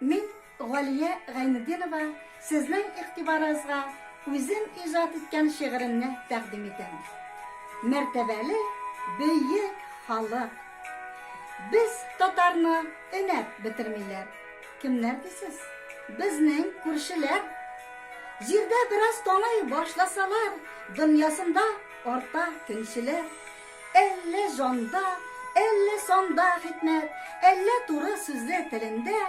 Мин Галия Гайнетдинова сезнең игътибарыгызга үзем иҗат иткән шигыремне тәкъдим итәм. Мәртәбәле бөек халык. Без татарны өнәп бетермиләр. Кемнәр дисез? Безнең күршеләр. Җирдә бераз таный башласалар, дөньясында орта көнчеләр. Әллә җанда, әллә санда хикмәт, әллә туры сүзле телендә,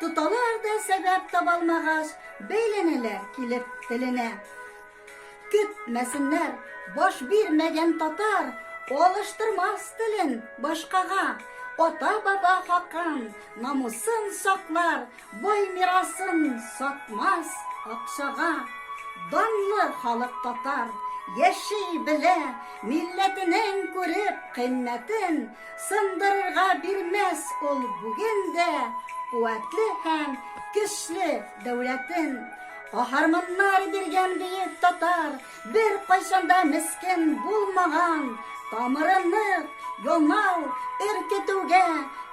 тоталар да сәбәп табалмагач, бәйләнәләр килеп теленә. Көтмәсеннәр, баш бирмәгән татар, алыштырмас телен башкага. Ата-баба хакын, намусын саклар, бай мирасын сатмас акчага. Данлы халык татар, яши белә, милләтенең күреп кыйммәтен, сындырырга бирмәс ул бүген дә куәтле һәм көчле дәүләтен. Каһарманнар биргән бөек татар, бер кайчанда мескен булмаган, тамырыны йонау өркетүгә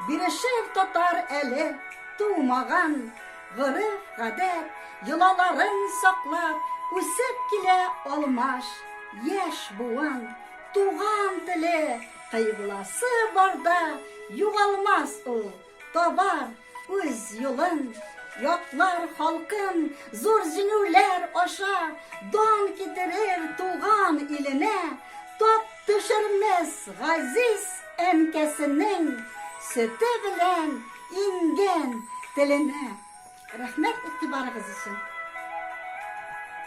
бирешер татар әле тумаган. Гырыф, гадәт, йолаларын саклап, үсеп килә алмаш, яшь буын. Туган теле, кайгыласы барда, югалмас ул, табар үз юлын. Яклар халкын, зур җиңүләр аша, дан китерер туган иленә. Тап төшермәс газиз әнкәсенең сөте белән ингән теленә. Рәхмәт игътибарыгыз өчен.